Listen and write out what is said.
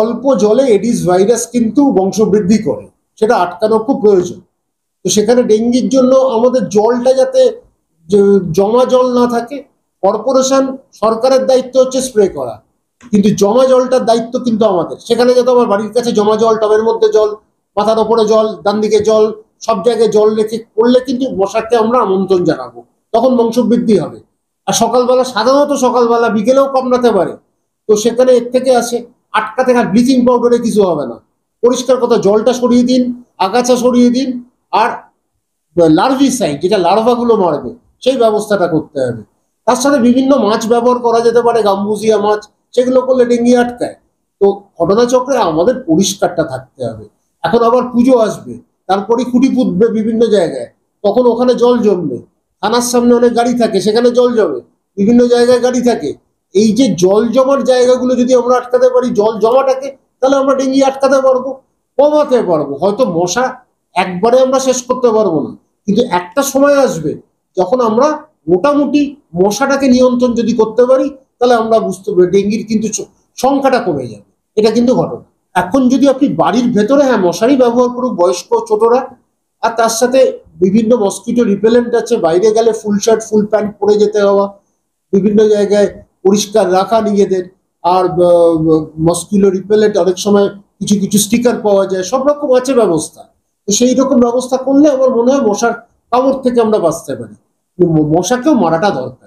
অল্প জলে Aedes virus কিন্তু বংশবৃদ্ধি করে, সেটা আটকানো খুব প্রয়োজন। তো সেখানে ডেঙ্গির জন্য আমাদের জলটা যাতে জমা জল না থাকে, কর্পোরেশন সরকারের দায়িত্ব হচ্ছে স্প্রে করা, কিন্তু জমা জলটার দায়িত্ব কিন্তু আমাদের। সেখানে যাতে আমার বাড়ির কাছে জমা জল, টবের মধ্যে জল, মাথার ওপরে জল, ডান দিকে জল, সব জায়গায় জল রেখে করলে কিন্তু মশাকে আমরা আমন্ত্রণ জানাবো, তখন বংশবৃদ্ধি হবে। আর সকালবেলা, সাধারণত সকালবেলা, বিকেলেও কামড়াতে পারে, তো সেখানে এর থেকে আসে আটকাতে। আর ব্লিচিং পাউডারে কিছু হবে না, পরিষ্কার কথা, জলটা সরিয়ে দিন, আগাছা সরিয়ে দিন, আর লার্ভিসাইড, যেটা লার্ভাগুলো মারবে, সেই ব্যবস্থাটা করতে হবে। তার সাথে বিভিন্ন মাছ ব্যবহার করা যেতে পারে, গাম্বুজিয়া মাছ, সেগুলো করলে ডেঙ্গি আটকায়। তো ঘটনাচক্রে আমাদের পরিষ্কারটা থাকতে হবে। এখন আবার পুজো আসবে, তারপরে খুঁটি পুঁতবে বিভিন্ন জায়গায়, তখন ওখানে জল জমবে। থানার সামনে অনেক গাড়ি থাকে, সেখানে জল জমে, বিভিন্ন জায়গায় গাড়ি থাকে। এই যে জল জমার জায়গাগুলো যদি আমরা আটকাতে পারি, জল জমাটাকে, তাহলে আমরা ডেঙ্গি আটকাতে পারবো, কমাতে পারবো। হয়তো মশা একবারে আমরা শেষ করতে পারবো না, কিন্তু একটা সময় আসবে যখন আমরা মোটামুটি মশাটাকে নিয়ন্ত্রণ যদি করতে পারি, তাহলে আমরা বুঝতে পারি ডেঙ্গির কিন্তু সংখ্যাটা কমে যাবে। এটা কিন্তু ঘটনা। এখন যদি আপনি বাড়ির ভেতরে, হ্যাঁ, মশারি ব্যবহার করুক বয়স্ক ছোটরা, আর তার সাথে বিভিন্ন মসকিটো রিপেলেন্ট আছে, বাইরে গেলে ফুল শার্ট ফুল প্যান্ট পরে যেতে হওয়া, বিভিন্ন জায়গায় পরিষ্কার রাখা নিজেদের। আর মসকিটো রিপেলেন্ট অনেক সময় কিছু কিছু স্টিকার পাওয়া যায়, সব রকম আছে ব্যবস্থা। তো সেই রকম ব্যবস্থা করলে আমার মনে হয় মশার কামড় থেকে আমরা বাঁচতে পারি। মশাকেও মারাটা দরকার।